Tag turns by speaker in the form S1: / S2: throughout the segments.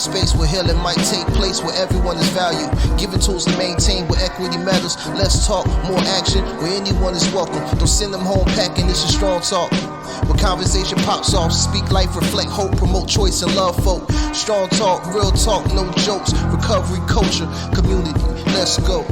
S1: space where healing might take place, where everyone is valued. Given tools to maintain where equity matters. Less talk, more action, where anyone is welcome. Don't send them home packing, this is strong talk. Where conversation pops off, speak life, reflect hope, promote choice and love folk. Strong talk, real talk, no jokes. Recovery, culture, community, let's go.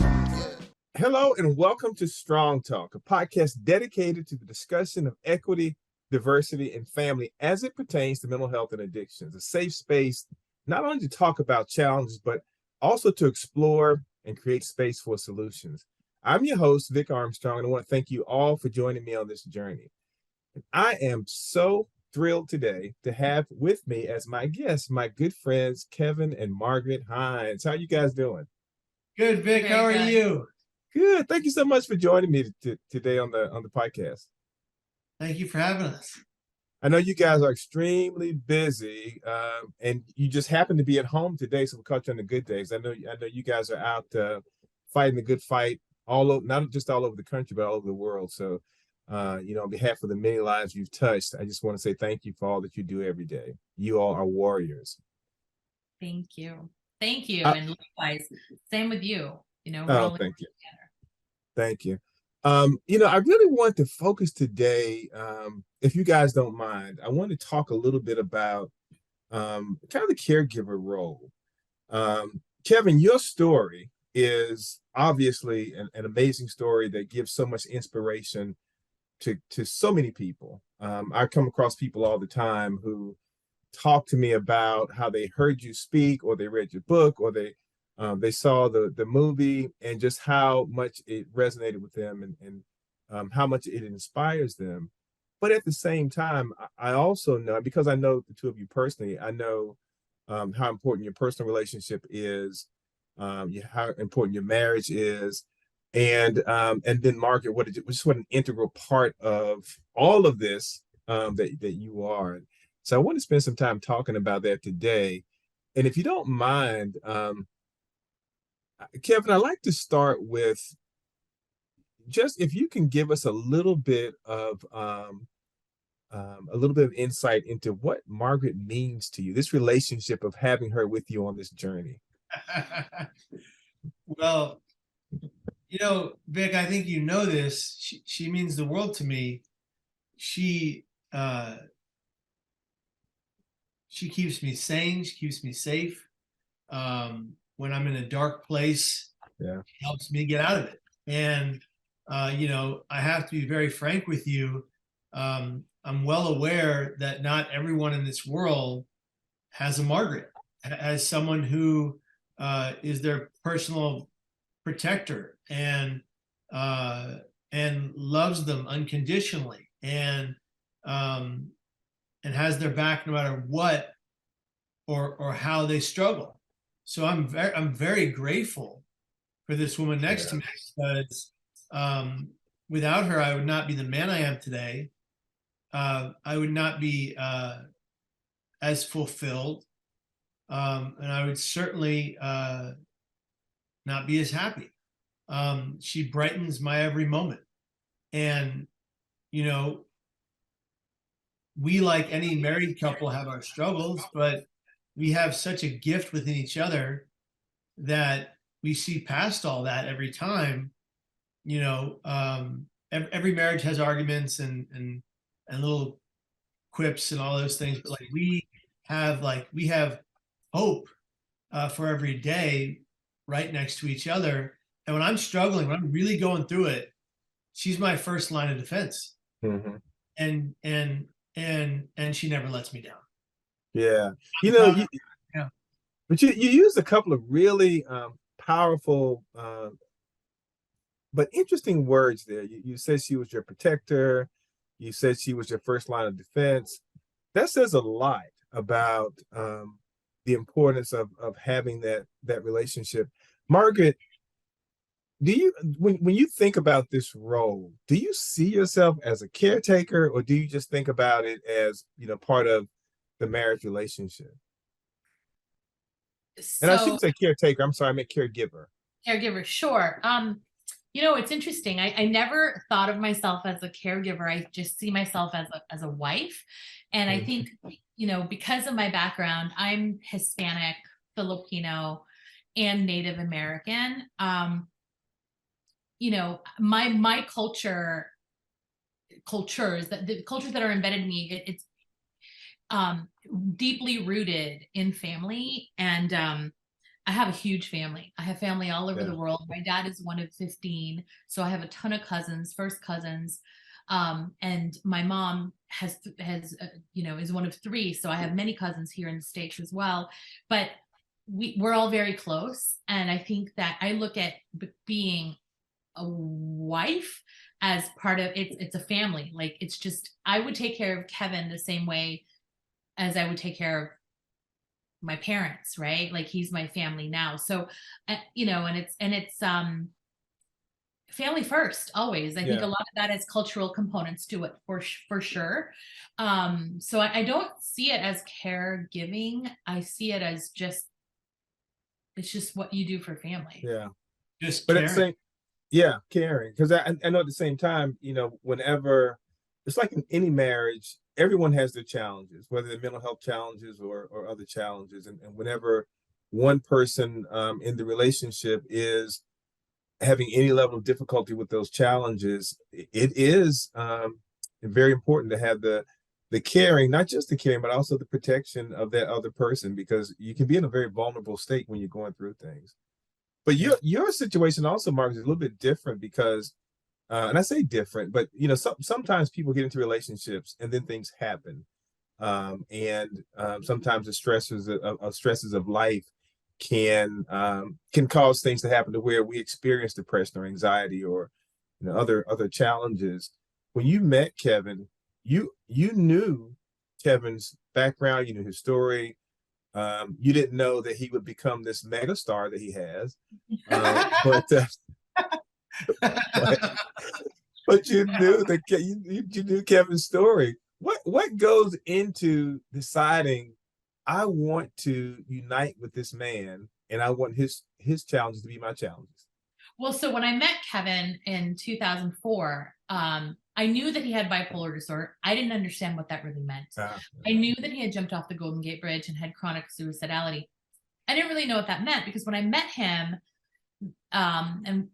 S2: Hello and welcome to Strong Talk, a podcast dedicated to the discussion of equity, diversity, and family as it pertains to mental health and addictions. A safe space not only to talk about challenges, but also to explore and create space for solutions. I'm your host, Vic Armstrong, and I want to thank you all for joining me on this journey. And I am so thrilled today to have with me as my guests, my good friends, Kevin and Margaret Hines. How are you guys doing?
S3: Good, Vic. How are you?
S2: Good. Thank you so much for joining me today on the podcast.
S3: Thank you for having us.
S2: I know you guys are extremely busy, and you just happen to be at home today, so we caught you on the good days. I know you guys are out fighting the good fight all over, not just all over the country, but all over the world. So, on behalf of the many lives you've touched, I just want to say thank you for all that you do every day. You all are warriors.
S4: Thank you. Thank you. And likewise, same with you.
S2: Thank you. Thank you. I really want to focus today, if you guys don't mind, I want to talk a little bit about kind of the caregiver role. Kevin, your story is obviously an amazing story that gives so much inspiration to so many people. I come across people all the time who talk to me about how they heard you speak, or they read your book, or they saw the movie, and just how much it resonated with them, and how much it inspires them. But at the same time, I also know, because I know the two of you personally, I know how important your personal relationship is, how important your marriage is, and then Margaret, what an integral part of all of this that you are. So I want to spend some time talking about that today. And if you don't mind, Kevin, I'd like to start with just if you can give us a little bit of insight into what Margaret means to you, this relationship of having her with you on this journey.
S3: Well, Vic, I think you know this. She means the world to me. She keeps me sane. She keeps me safe. When I'm in a dark place,
S2: yeah,
S3: it helps me get out of it. And, I have to be very frank with you. I'm well aware that not everyone in this world has a Margaret, has someone who is their personal protector and loves them unconditionally, and has their back no matter what or how they struggle. So I'm very grateful for this woman next to me, because without her, I would not be the man I am today. I would not be as fulfilled, and I would certainly not be as happy. She brightens my every moment, and we, like any married couple, have our struggles, but we have such a gift within each other that we see past all that every time. Every marriage has arguments and little quips and all those things, but we have hope for every day right next to each other. And when I'm struggling, when I'm really going through it, she's my first line of defense.
S2: Mm-hmm.
S3: And she never lets me down.
S2: Yeah.
S3: Yeah.
S2: But you used a couple of really powerful but interesting words there. You said she was your protector. You said she was your first line of defense. That says a lot about the importance of having that relationship. Margaret, when you think about this role, do you see yourself as a caretaker, or do you just think about it as part of the marriage relationship? And I shouldn't say caretaker. I'm sorry, I meant caregiver.
S4: Caregiver, sure. It's interesting. I never thought of myself as a caregiver. I just see myself as a wife. And I think, because of my background, I'm Hispanic, Filipino, and Native American. My cultures that are embedded in me, it's deeply rooted in family. And I have a huge family. I have family all over the world. My dad is one of 15. So I have a ton of cousins, first cousins. And my mom has is one of 3. So I have many cousins here in the States as well. But we're all very close. And I think that I look at being a wife as part of it's a family. Like, it's just, I would take care of Kevin the same way as I would take care of my parents, right? Like, he's my family now. So, and it's family first, always. I think a lot of that has cultural components to it for sure. So I don't see it as caregiving. I see it as it's just what you do for family.
S2: Yeah.
S3: Just
S2: But
S3: caring.
S2: at the same, caring. Because I know at the same time, whenever, it's like in any marriage, everyone has their challenges, whether they're mental health challenges or other challenges. And whenever one person in the relationship is having any level of difficulty with those challenges, it is very important to have the caring, not just the caring, but also the protection of that other person, because you can be in a very vulnerable state when you're going through things. But your situation also, Mark, is a little bit different because, and I say different, but sometimes people get into relationships and then things happen, and sometimes the stresses of life can cause things to happen to where we experience depression or anxiety or other challenges. When you met Kevin, you knew Kevin's background, you knew his story. You didn't know that he would become this mega star that he has, but you knew that you knew Kevin's story. What goes into deciding, I want to unite with this man and I want his challenges to be my challenges?
S4: Well, so when I met Kevin in 2004, I knew that he had bipolar disorder. I didn't understand what that really meant. I knew that he had jumped off the Golden Gate Bridge and had chronic suicidality. I didn't really know what that meant, because when I met him, and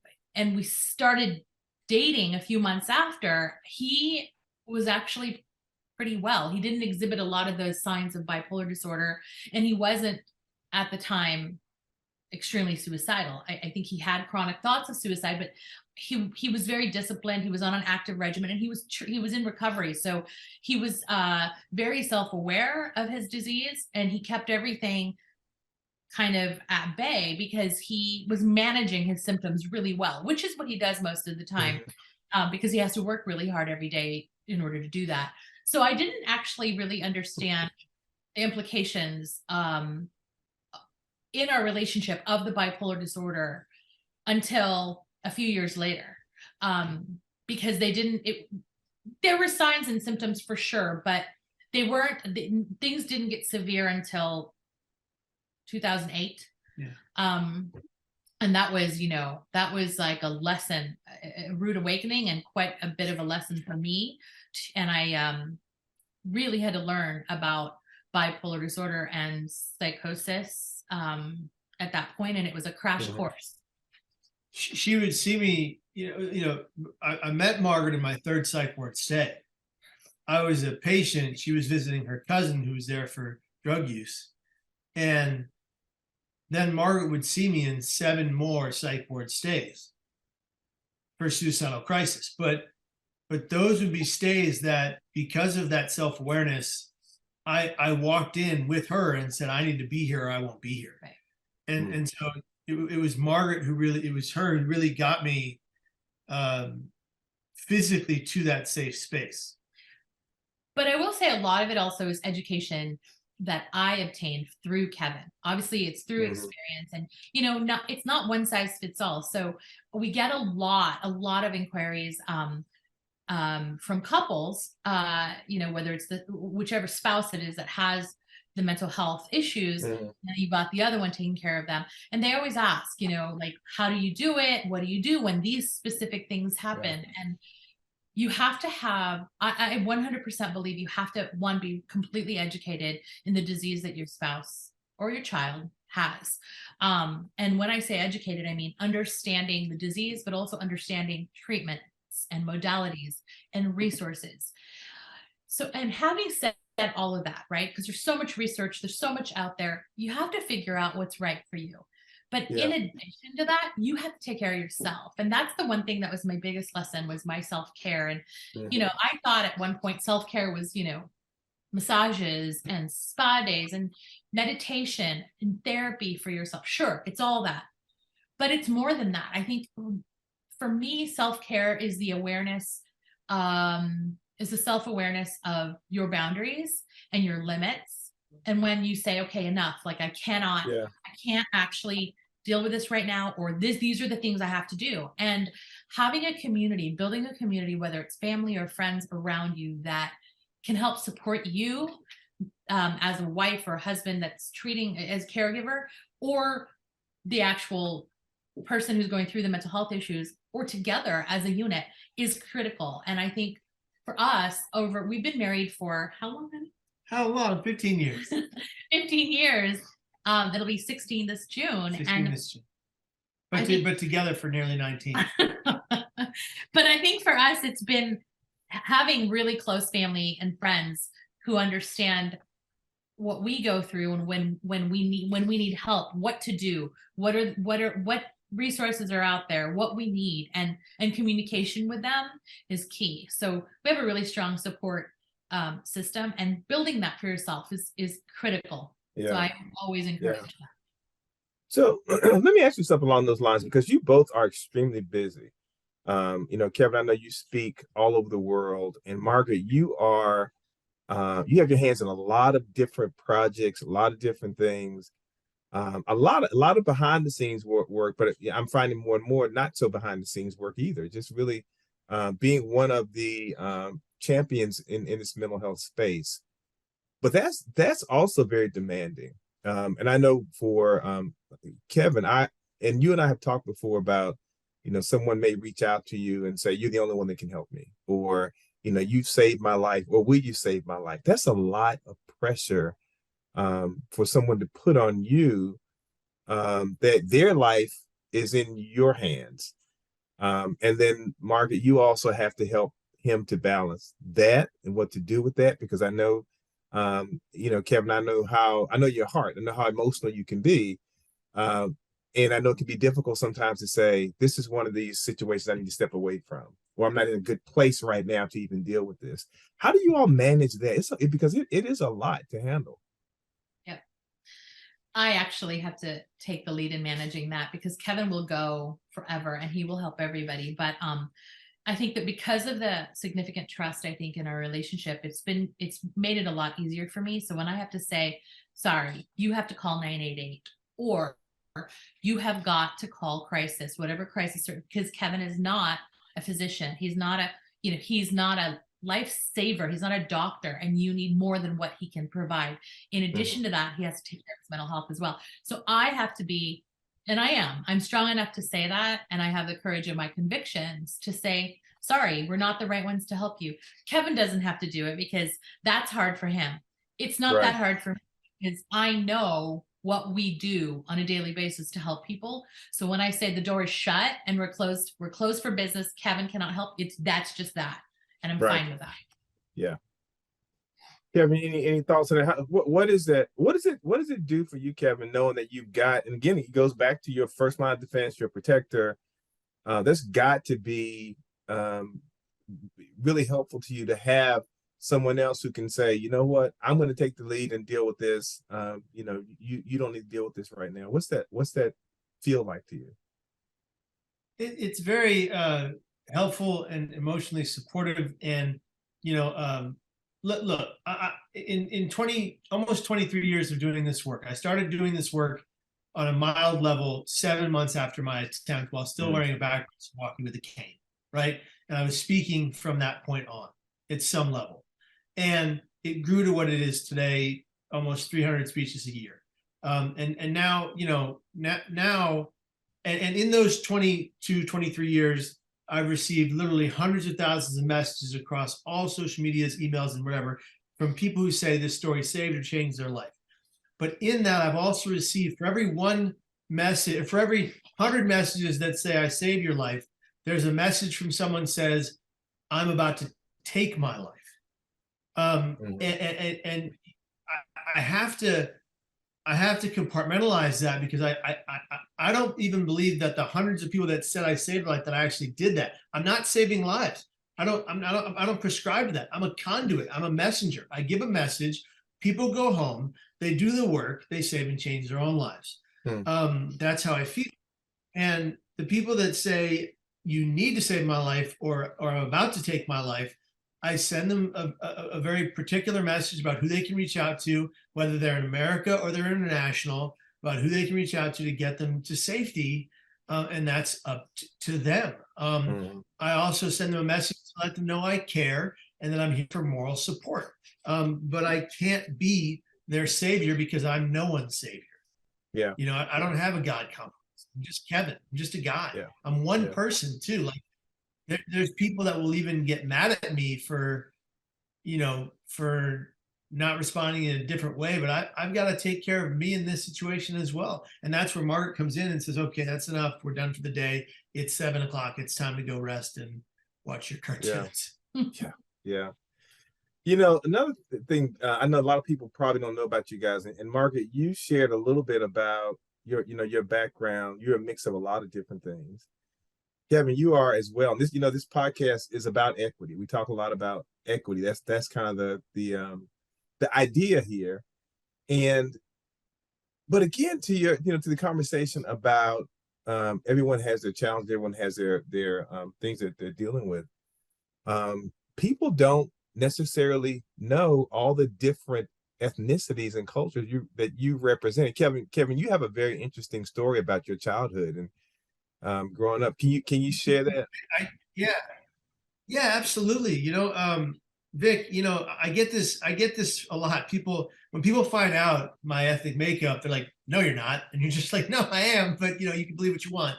S4: we started dating a few months after, he was actually pretty well. He didn't exhibit a lot of those signs of bipolar disorder, and he wasn't at the time extremely suicidal. I think he had chronic thoughts of suicide, but he was very disciplined. He was on an active regimen, and he was in recovery. So he was very self-aware of his disease, and he kept everything kind of at bay because he was managing his symptoms really well, which is what he does most of the time, because he has to work really hard every day in order to do that. So I didn't actually really understand the implications in our relationship of the bipolar disorder until a few years later, because there were signs and symptoms for sure, but things didn't get severe until 2008. And that was like a lesson, a rude awakening, and quite a bit of a lesson for me. And I really had to learn about bipolar disorder and psychosis at that point, and it was a crash course.
S3: She would see me, I met Margaret in my 3rd psych ward stay. I was a patient. She was visiting her cousin who was there for drug use. And then Margaret would see me in 7 more psych ward stays for suicidal crisis. But those would be stays that, because of that self-awareness, I walked in with her and said, I need to be here or I won't be here.
S4: Right.
S3: And so it was Margaret it was her who really got me physically to that safe space.
S4: But I will say a lot of it also is education that I obtained through Kevin. Obviously, it's through experience, and it's not one size fits all. So we get a lot of inquiries from couples, whether it's whichever spouse it is that has the mental health issues, and you got the other one taking care of them, and they always ask, like, how do you do it? What do you do when these specific things happen? And you have to have, I 100% believe you have to, one, be completely educated in the disease that your spouse or your child has. And when I say educated, I mean understanding the disease, but also understanding treatments and modalities and resources. So, and having said all of that, right? Because there's so much research, there's so much out there, you have to figure out what's right for you. But in addition to that, you have to take care of yourself. And that's the one thing that was my biggest lesson, was my self-care. And, you know, I thought at one point self-care was, you know, massages and spa days and meditation and therapy for yourself. Sure, it's all that. But it's more than that. I think for me, self-care is the awareness, is the self-awareness of your boundaries and your limits. And when you say, okay, enough, like I can't actually deal with this right now, or these are the things I have to do. And having a community, building a community, whether it's family or friends around you that can help support you as a wife or a husband that's treating as caregiver, or the actual person who's going through the mental health issues, or together as a unit, is critical. And I think for us, we've been married for how long, honey?
S3: How long? 15 years.
S4: 15 years. It'll be 16 this June.
S3: 16 this June. But together for nearly 19.
S4: But I think for us, it's been having really close family and friends who understand what we go through, and when we need help, what to do, what resources are out there, what we need, and communication with them is key. So we have a really strong support system, and building that for yourself is critical. So I always encourage that.
S2: So let me ask you something along those lines, because you both are extremely busy. You know, Kevin, I know you speak all over the world, and Margaret, you are you have your hands in a lot of different projects, a lot of different things, a lot of behind the scenes work, but I'm finding more and more not so behind the scenes work either. Just really being one of the champions in this mental health space. But that's also very demanding. And I know for Kevin, you and I have talked before about, you know, someone may reach out to you and say, you're the only one that can help me, or, you know, you've saved my life, or will you save my life? That's a lot of pressure for someone to put on you, that their life is in your hands. And then, Margaret, you also have to help him to balance that and what to do with that, because I know, you know, Kevin, I know your heart, I know how emotional you can be. And I know it can be difficult sometimes to say, this is one of these situations I need to step away from, or I'm not in a good place right now to even deal with this. How do you all manage that? Because it is a lot to handle.
S4: Yep. I actually have to take the lead in managing that, because Kevin will go forever and he will help everybody. But I think that because of the significant trust, I think, in our relationship, it's made it a lot easier for me. So when I have to say, sorry, you have to call 988, or you have got to call crisis, whatever crisis, because Kevin is not a physician. He's not a lifesaver. He's not a doctor, and you need more than what he can provide. In addition to that, he has to take care of his mental health as well. So I have to be, and I'm strong enough to say that. And I have the courage of my convictions to say, sorry, we're not the right ones to help you. Kevin doesn't have to do it, because that's hard for him. It's not that hard for me, because I know what we do on a daily basis to help people. So when I say the door is shut and we're closed for business, Kevin cannot help. That's just that. And I'm fine with that.
S2: Yeah. Kevin, any thoughts on that? What is that? What does it do for you, Kevin, knowing that you've got, and again, it goes back to your first line of defense, your protector. That's got to be really helpful to you to have someone else who can say, you know what, I'm going to take the lead and deal with this. You know, you don't need to deal with this right now. What's that feel like to you?
S3: It's very helpful and emotionally supportive. And, you know, look, in almost 23 years of doing this work, I started doing this work on a mild level 7 months after my attempt, while still wearing a backpack, walking with a cane, right? And I was speaking from that point on at some level. And it grew to what it is today, almost 300 speeches a year. And now, you know, now, and in those 22, 23 years, I've received literally hundreds of thousands of messages across all social medias, emails, and whatever, from people who say this story saved or changed their life. But in that, I've also received, for every one message, for every 100 messages that say I saved your life, there's a message from someone says, I'm about to take my life. And I have to compartmentalize that, because I don't even believe that the hundreds of people that said I saved life, that I actually did that. I'm not saving lives. I don't prescribe to that. I'm a conduit. I'm a messenger. I give a message. People go home. They do the work. They save and change their own lives. That's how I feel. And the people that say you need to save my life, or I'm about to take my life, I send them a very particular message about who they can reach out to, whether they're in America or they're international, about who they can reach out to get them to safety. And that's up to them. I also send them a message to let them know I care and that I'm here for moral support. But I can't be their savior, because I'm no one's savior.
S2: Yeah.
S3: You know, I don't have a God complex. I'm just Kevin. I'm just a guy.
S2: Yeah.
S3: I'm one person too. Like, there's people that will even get mad at me for, for not responding in a different way, but I've got to take care of me in this situation as well. And that's where Margaret comes in and says, okay, that's enough. We're done for the day. It's 7 o'clock. It's time to go rest and watch your cartoons.
S2: Yeah. Another thing, I know a lot of people probably don't know about you guys, and Margaret, you shared a little bit about your background. You're a mix of a lot of different things. Kevin, you are as well. And this podcast is about equity. We talk a lot about equity. That's kind of the idea here. But again, to the conversation about everyone has their challenge, everyone has their things that they're dealing with. People don't necessarily know all the different ethnicities and cultures that you represent. Kevin, you have a very interesting story about your childhood and growing up. Can you share that?
S3: Yeah, absolutely. Vic, I get this a lot. When people find out my ethnic makeup, they're like, no, you're not. And you're just like, no, I am, but you can believe what you want.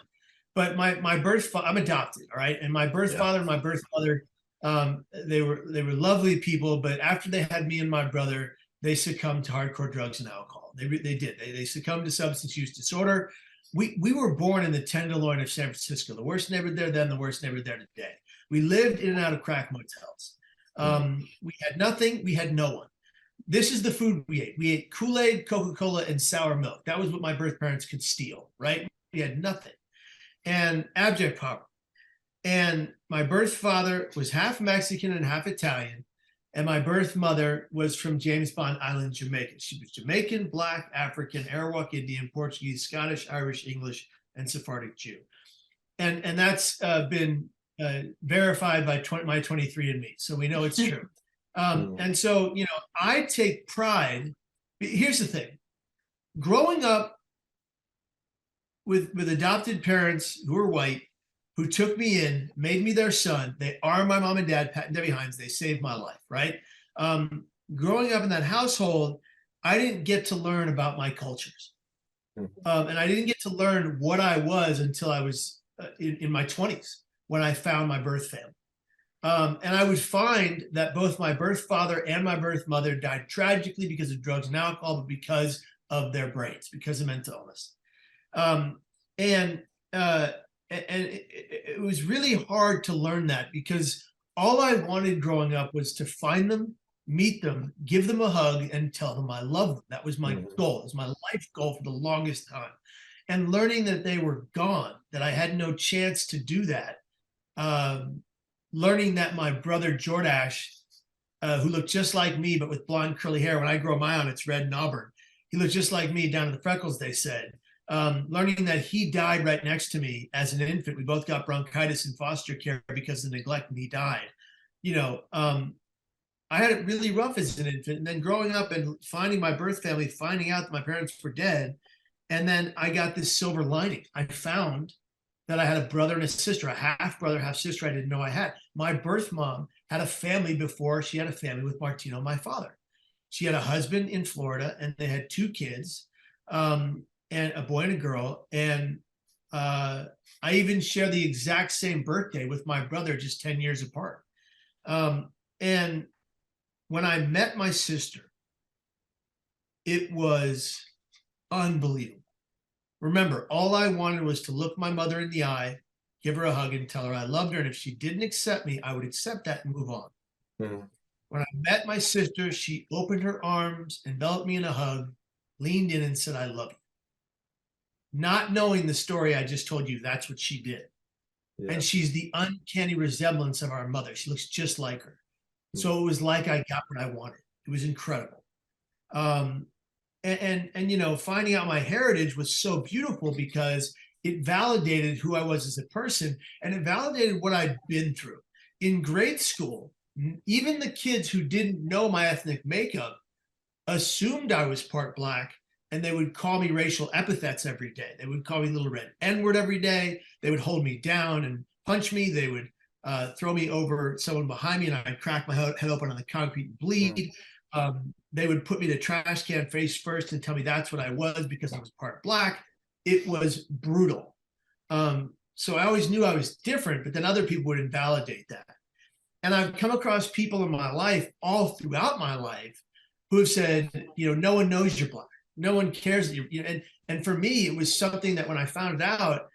S3: But my birth, I'm adopted. All right. And my birth father and my birth mother, they were lovely people, but after they had me and my brother, they succumbed to hardcore drugs and alcohol. They did. They succumbed to substance use disorder. We were born in the Tenderloin of San Francisco, the worst neighborhood there then, the worst neighborhood there today. We lived in and out of crack motels. We had nothing. We had no one. This is the food we ate. We ate Kool-Aid, Coca-Cola, and sour milk. That was what my birth parents could steal, right? We had nothing. And abject poverty. And my birth father was half Mexican and half Italian. And my birth mother was from James Bond Island, Jamaica. She was Jamaican, Black, African, Arawak Indian, Portuguese, Scottish, Irish, English, and Sephardic Jew. And that's been verified by my 23andMe. So we know it's true. And so, I take pride. Here's the thing. Growing up with adopted parents who are white, who took me in, made me their son. They are my mom and dad, Pat and Debbie Hines. They saved my life, right? Growing up in that household, I didn't get to learn about my cultures. And I didn't get to learn what I was until I was in my 20s, when I found my birth family. And I would find that both my birth father and my birth mother died tragically because of drugs and alcohol, but because of their brains, because of mental illness. And it was really hard to learn that, because all I wanted growing up was to find them, meet them, give them a hug, and tell them I love them. That was my goal. It was my life goal for the longest time. And learning that they were gone, that I had no chance to do that. Learning that my brother Jordash, who looked just like me, but with blonde curly hair, when I grow my own, it's red and auburn. He looked just like me, down to the freckles, they said. Learning that he died right next to me as an infant. We both got bronchitis in foster care because of neglect, and he died. I had it really rough as an infant. And then growing up and finding my birth family, finding out that my parents were dead. And then I got this silver lining. I found that I had a brother and a sister, a half brother, half sister I didn't know I had. My birth mom had a family before she had a family with Martino, my father. She had a husband in Florida, and they had 2 kids, and a boy and a girl. And I even share the exact same birthday with my brother, just 10 years apart. And when I met my sister, it was unbelievable. Remember, all I wanted was to look my mother in the eye, give her a hug, and tell her I loved her. And if she didn't accept me, I would accept that and move on.
S2: Mm-hmm.
S3: When I met my sister, she opened her arms, enveloped me in a hug, leaned in and said, I love you. Not knowing the story I just told you, that's what she did.
S2: Yeah.
S3: And she's the uncanny resemblance of our mother. She looks just like her. So it was like I got what I wanted. It was incredible. And you know, finding out my heritage was so beautiful because it validated who I was as a person, and it validated what I'd been through. In grade school, even the kids who didn't know my ethnic makeup assumed I was part Black, and they would call me racial epithets every day. They would call me Little Red N-word every day. They would hold me down and punch me. They would throw me over someone behind me, and I'd crack my head open on the concrete and bleed. They would put me to trash can face first and tell me that's what I was because I was part Black. It was brutal. So I always knew I was different, but then other people would invalidate that. And I've come across people in my life, all throughout my life, who have said, you know, no one knows you're Black. No one cares that you're, you know, and for me, it was something that when I found out,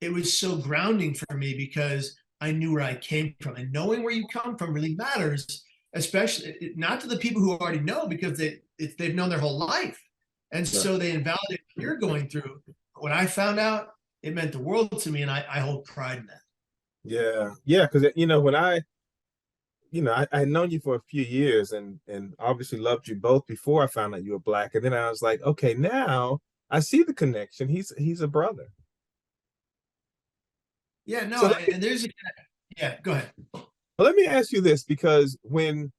S3: it was so grounding for me because I knew where I came from, and knowing where you come from really matters, especially not to the people who already know because they've known their whole life. And so they invalidate what you're going through. When I found out, it meant the world to me, and I hold pride in that.
S2: Yeah. Yeah. Because, you know, when I had known you for a few years and obviously loved you both before I found out you were Black. And then I was like, okay, now I see the connection. He's a brother.
S3: Yeah, no,
S2: So
S3: and there's yeah, go ahead.
S2: let me ask you this, because when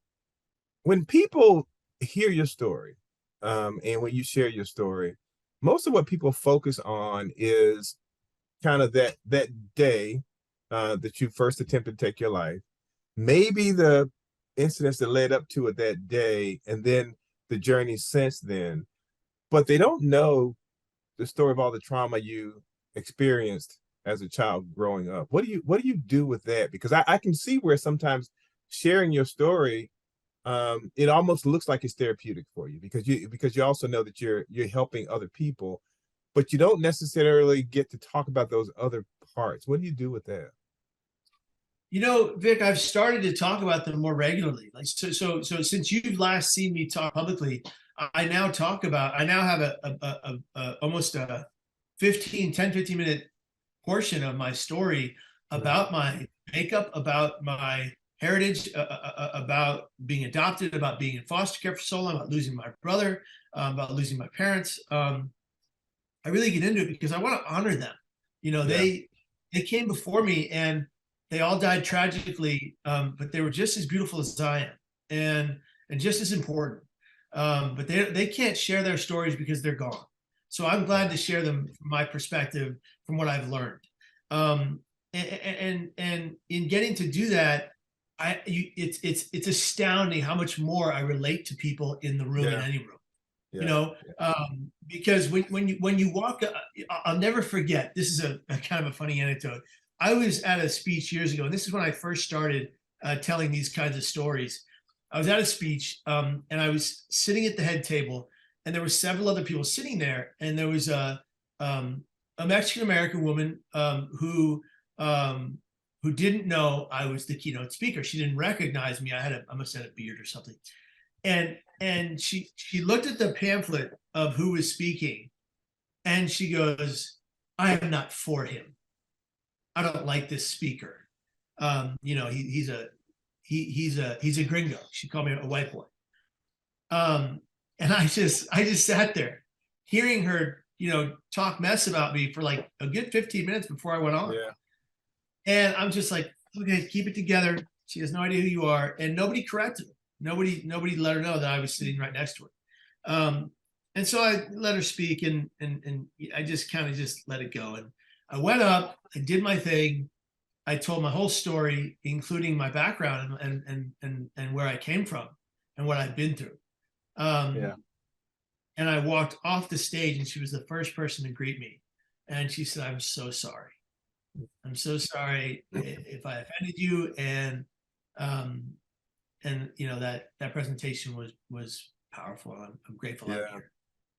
S2: people hear your story, and when you share your story, most of what people focus on is kind of that day that you first attempted to take your life, maybe the incidents that led up to it that day, and then the journey since then. But they don't know the story of all the trauma you experienced as a child growing up. What do you do with that? Because I can see where sometimes sharing your story, it almost looks like it's therapeutic for you because you also know that you're helping other people, but you don't necessarily get to talk about those other parts. What do you do with that?
S3: You know, Vic, I've started to talk about them more regularly. Like so since you've last seen me talk publicly, I now have a almost a 15 minute portion of my story about my makeup, about my heritage, about being adopted, about being in foster care for so long, about losing my brother, about losing my parents. I really get into it because I want to honor them. You know, they came before me and they all died tragically, but they were just as beautiful as I am, and just as important. But they can't share their stories because they're gone. So I'm glad to share them from my perspective, from what I've learned. And in getting to do that, it's astounding how much more I relate to people in the room, in any room. You know, because when you walk, I'll never forget. This is a kind of a funny anecdote. I was at a speech years ago, and this is when I first started telling these kinds of stories. I was at a speech, and I was sitting at the head table, and there were several other people sitting there, and there was a Mexican American woman who didn't know I was the keynote speaker. She didn't recognize me. I must have had a beard or something, and she looked at the pamphlet of who was speaking, and she goes, "I am not for him. I don't like this speaker. You know, he's a gringo." She called me a white boy. And I just sat there hearing her, you know, talk mess about me for like a good 15 minutes before I went on.
S2: Yeah.
S3: And I'm just like, okay, keep it together. She has no idea who you are. And nobody corrected her. Nobody let her know that I was sitting right next to her. And so I let her speak, and I just kind of just let it go. And I went up, I did my thing. I told my whole story, including my background and where I came from and what I've been through. And I walked off the stage, and she was the first person to greet me. And she said, I'm so sorry. I'm so sorry if I offended you. And you know, that presentation was powerful. I'm grateful I'm here.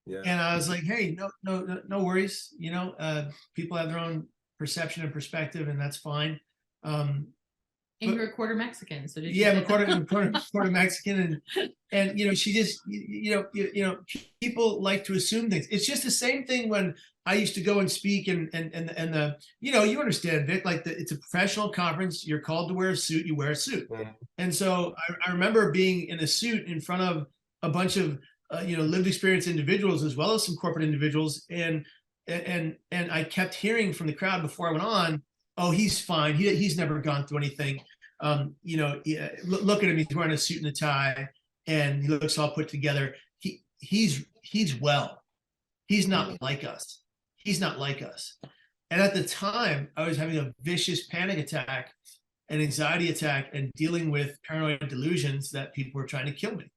S2: Yeah.
S3: And I was like, hey, no worries. You know, people have their own perception and perspective, and that's fine.
S4: And you're a quarter Mexican, so did you?
S3: Yeah,
S4: say
S3: I'm
S4: that?
S3: quarter Mexican, and you know, she just you know, people like to assume things. It's just the same thing when I used to go and speak, and the you know, you understand, Vic, like it's a professional conference. You're called to wear a suit. You wear a suit, and so I remember being in a suit in front of a bunch of you know, lived experience individuals as well as some corporate individuals, and I kept hearing from the crowd before I went on, oh, he's fine. He's never gone through anything. You know, look at him. He's wearing a suit and a tie, and he looks all put together. He's well. He's not like us. He's not like us. And at the time, I was having a vicious panic attack, an anxiety attack, and dealing with paranoid delusions that people were trying to kill me.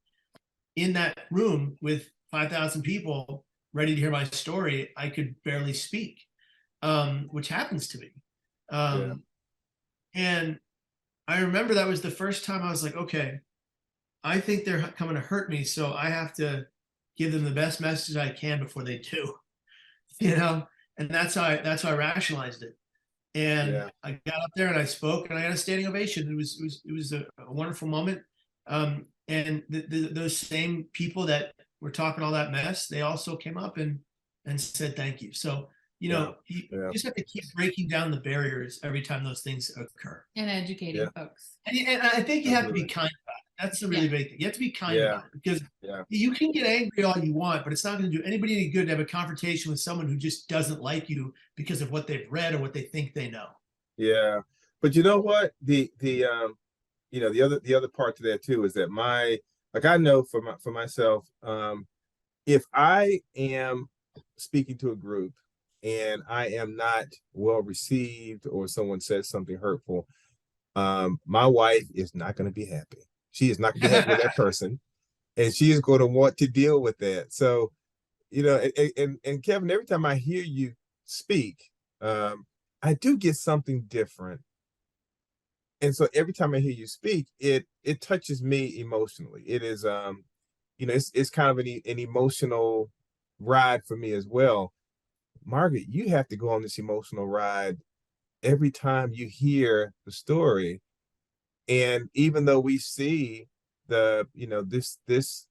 S3: In that room with 5,000 people ready to hear my story, I could barely speak, which happens to me. And I remember that was the first time I was like, okay, I think they're coming to hurt me, so I have to give them the best message I can before they do, you know. And that's how I rationalized it. And I got up there and I spoke, and I got a standing ovation. It was a wonderful moment. And those same people that were talking all that mess, they also came up and said thank you. So, you know, you just have to keep breaking down the barriers every time those things occur.
S4: And educating folks.
S3: And I think you have to be kind about it. That's the really big thing. You have to be kind about it, because you can get angry all you want, but it's not going to do anybody any good to have a confrontation with someone who just doesn't like you because of what they've read or what they think they know.
S2: Yeah. But you know what? You know, the other part to that too is that I know for myself, if I am speaking to a group and I am not well received, or someone says something hurtful, my wife is not going to be happy. She is not going to be happy with that person, and she is going to want to deal with that. So, you know, and Kevin, every time I hear you speak, I do get something different. And so every time I hear you speak, it touches me emotionally. It is, you know, it's kind of an emotional ride for me as well. Margaret, you have to go on this emotional ride every time you hear the story. And even though we see you know, this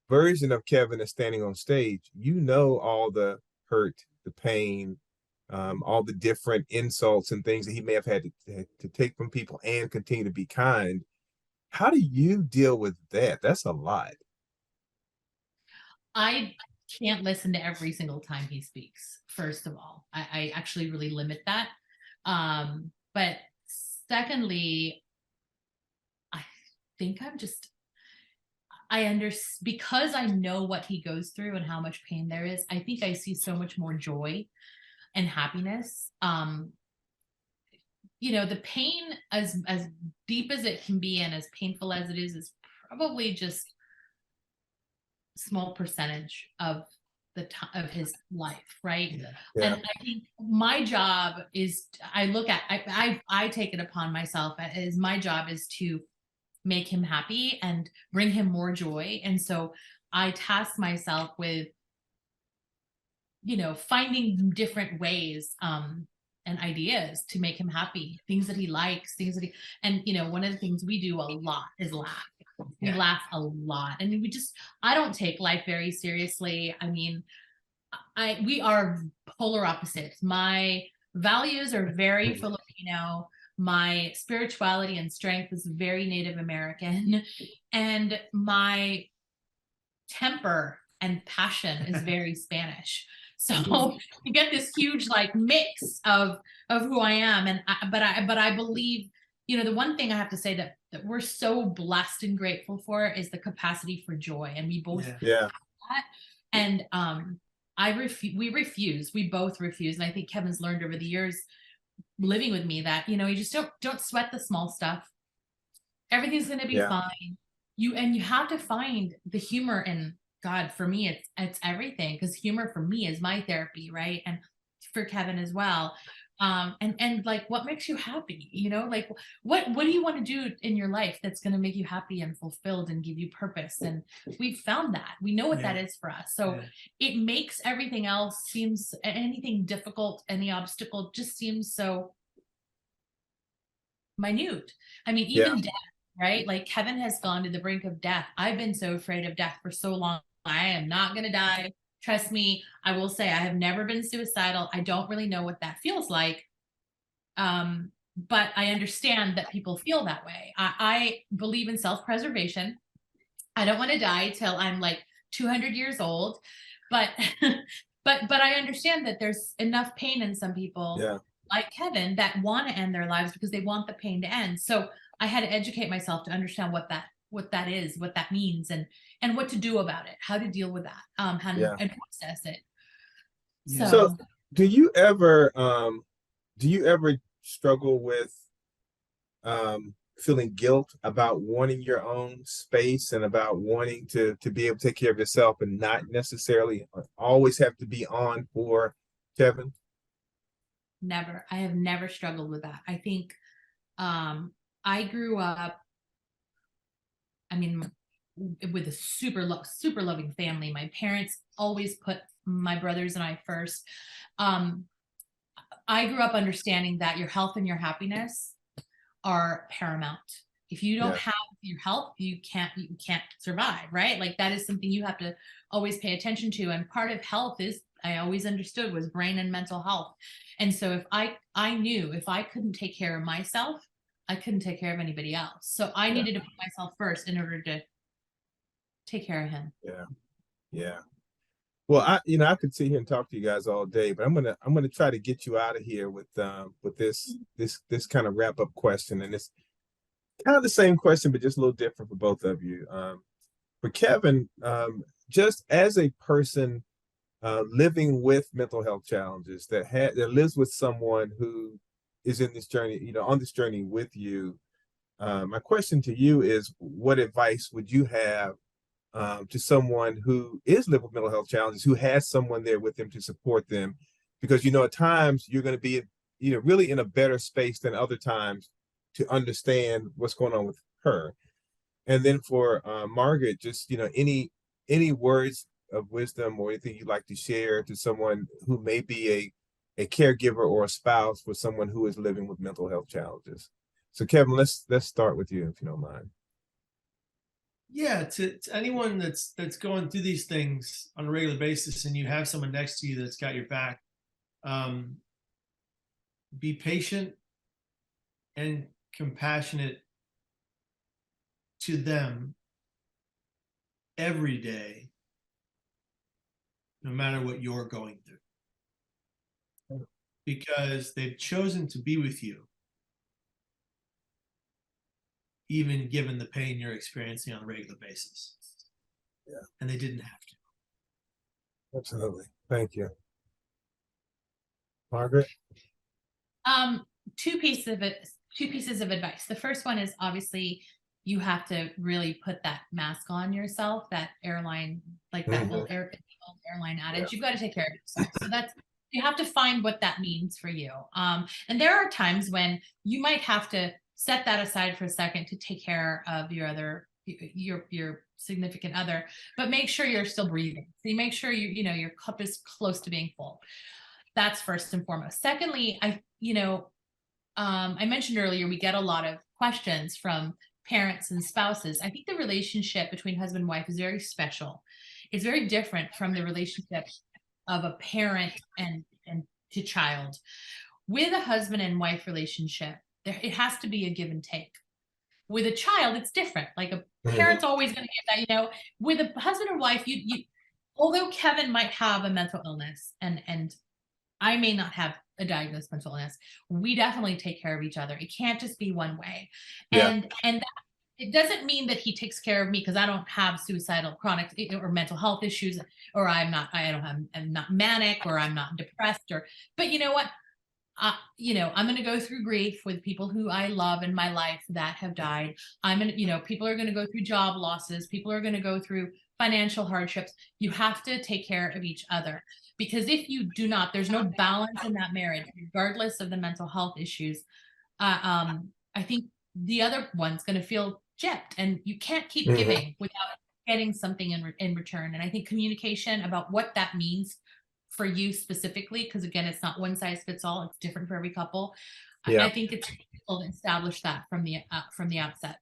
S2: version of Kevin is standing on stage, you know, all the hurt, the pain, all the different insults and things that he may have had to take from people and continue to be kind. How do you deal with that? That's a lot.
S4: I can't listen to every single time he speaks. First of all, I actually really limit that. But secondly, I think because I know what he goes through and how much pain there is, I think I see so much more joy and happiness. You know, the pain, as deep as it can be and as painful as it is probably just a small percentage of of his life, right? And I think my job is, I take it upon myself as my job is to make him happy and bring him more joy. And so I task myself with, you know, finding different ways and ideas to make him happy, things that he likes, and you know, one of the things we do a lot is laugh. We laugh a lot, and I don't take life very seriously. I mean, we are polar opposites. My values are very Filipino. My spirituality and strength is very Native American, and my temper and passion is very Spanish. So you get this huge like mix of who I am, and but I believe, you know, the one thing I have to say that we're so blessed and grateful for is the capacity for joy, and we both have that. And we both refuse, and I think Kevin's learned over the years living with me that, you know, you just don't sweat the small stuff. Everything's going to be fine. You have to find the humor in God. For me, it's everything, because humor for me is my therapy, right? And for Kevin as well. And like, what makes you happy? You know, like what do you want to do in your life that's going to make you happy and fulfilled and give you purpose? And we've found that. We know what that is for us. So it makes everything else seems, anything difficult, any obstacle just seems so minute. I mean, even death, right? Like Kevin has gone to the brink of death. I've been so afraid of death for so long. I am not going to die. Trust me. I will say I have never been suicidal. I don't really know what that feels like. But I understand that people feel that way. I believe in self-preservation. I don't want to die till I'm like 200 years old, but but I understand that there's enough pain in some people like Kevin that want to end their lives because they want the pain to end. So I had to educate myself to understand what that is, what that means, and what to do about it, how to deal with that, and process it.
S2: So do you ever struggle with feeling guilt about wanting your own space and about wanting to be able to take care of yourself and not necessarily always have to be on for Kevin?
S4: Never. I have never struggled with that. I think I grew up, I mean, with a super loving family. My parents always put my brothers and I first. I grew up understanding that your health and your happiness are paramount. If you don't have your health, you can't survive, right? Like that is something you have to always pay attention to. And part of health is, I always understood, was brain and mental health. And so if I knew if I couldn't take care of myself, I couldn't take care of anybody else. So I needed to put myself first in order to take care of him.
S2: Yeah. Well, I could sit here and talk to you guys all day, but I'm gonna try to get you out of here with this kind of wrap up question, and it's kind of the same question, but just a little different for both of you. For Kevin, just as a person living with mental health challenges that lives with someone who is in this journey, on this journey with you, my question to you is, what advice would you have to someone who is living with mental health challenges, who has someone there with them to support them? Because, at times you're going to be, really in a better space than other times to understand what's going on with her. And then for Margaret, just, any words of wisdom or anything you'd like to share to someone who may be a caregiver or a spouse for someone who is living with mental health challenges. So Kevin, let's start with you, if you don't mind.
S3: Yeah, to anyone that's going through these things on a regular basis, and you have someone next to you that's got your back, be patient and compassionate to them every day, no matter what you're going through, because they've chosen to be with you, even given the pain you're experiencing on a regular basis. And they didn't have to.
S2: Absolutely. Thank you. Margaret?
S4: Two pieces of advice. The first one is, obviously you have to really put that mask on yourself, that airline, like that old airline adage. You've got to take care of yourself. So you have to find what that means for you. And there are times when you might have to set that aside for a second to take care of your significant other, but make sure you're still breathing. So you make sure your cup is close to being full. That's first and foremost. Secondly, I mentioned earlier, we get a lot of questions from parents and spouses. I think the relationship between husband and wife is very special. It's very different from the relationship of a parent and to child. With a husband and wife relationship, it has to be a give and take. With a child, it's different. Like a parent's always going to get that, With a husband and wife, you although Kevin might have a mental illness and I may not have a diagnosed mental illness, we definitely take care of each other. It can't just be one way. And that, it doesn't mean that he takes care of me because I don't have suicidal, chronic, or mental health issues, or I'm not manic, or I'm not depressed, but you know what? I'm going to go through grief with people who I love in my life that have died. People are going to go through job losses. People are going to go through financial hardships, you have to take care of each other. Because if you do not, there's no balance in that marriage, regardless of the mental health issues. I think the other one's going to feel gypped, and you can't keep giving without getting something in return. And I think communication about what that means for you specifically, because again, it's not one size fits all, it's different for every couple.
S2: Yeah.
S4: I think it's critical to establish that from the outset.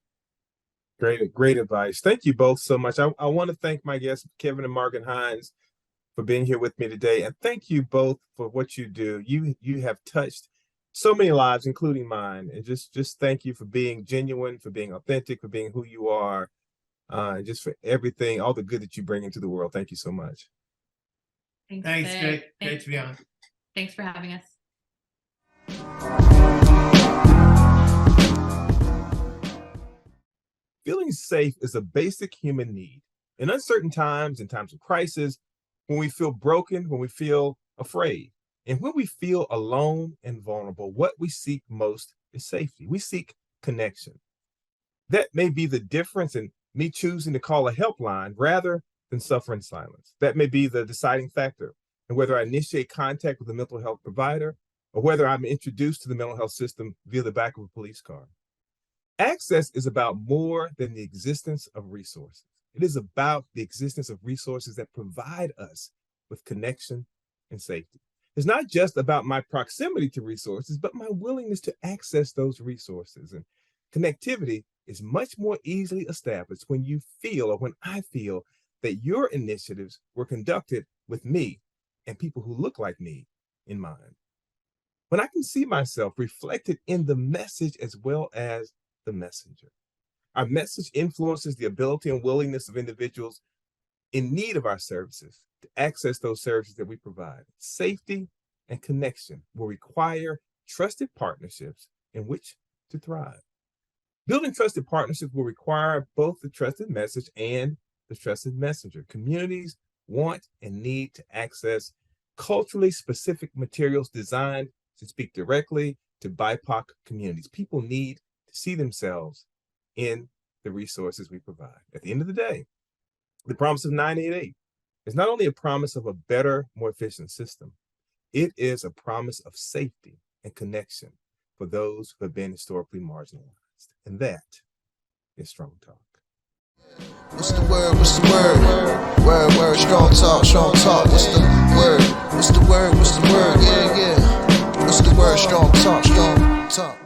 S2: Great advice. Thank you both so much. I want to thank my guests, Kevin and Margaret Hines, for being here with me today. And thank you both for what you do. You have touched so many lives, including mine. And just thank you for being genuine, for being authentic, for being who you are, and just for everything, all the good that you bring into the world. Thank you so much.
S3: Thanks. Great to be on.
S4: Thanks for having us.
S2: Feeling safe is a basic human need. In uncertain times, in times of crisis, when we feel broken, when we feel afraid, and when we feel alone and vulnerable, what we seek most is safety. We seek connection. That may be the difference in me choosing to call a helpline rather than suffer in silence. That may be the deciding factor in whether I initiate contact with a mental health provider or whether I'm introduced to the mental health system via the back of a police car. Access is about more than the existence of resources. It is about the existence of resources that provide us with connection and safety. It's not just about my proximity to resources, but my willingness to access those resources. And connectivity is much more easily established when you feel, or when I feel, that your initiatives were conducted with me and people who look like me in mind. When I can see myself reflected in the message as well as the messenger. Our message influences the ability and willingness of individuals in need of our services to access those services that we provide. Safety and connection will require trusted partnerships in which to thrive. Building trusted partnerships will require both the trusted message and the trusted messenger. Communities want and need to access culturally specific materials designed to speak directly to BIPOC communities. People need to see themselves in the resources we provide. At the end of the day, the promise of 988 is not only a promise of a better, more efficient system, it is a promise of safety and connection for those who have been historically marginalized. And that is Strong Talk.
S1: What's the word? What's the word? Word, strong talk, strong talk. What's the word? What's the word? What's the word? Yeah. What's the word? Strong talk, strong talk.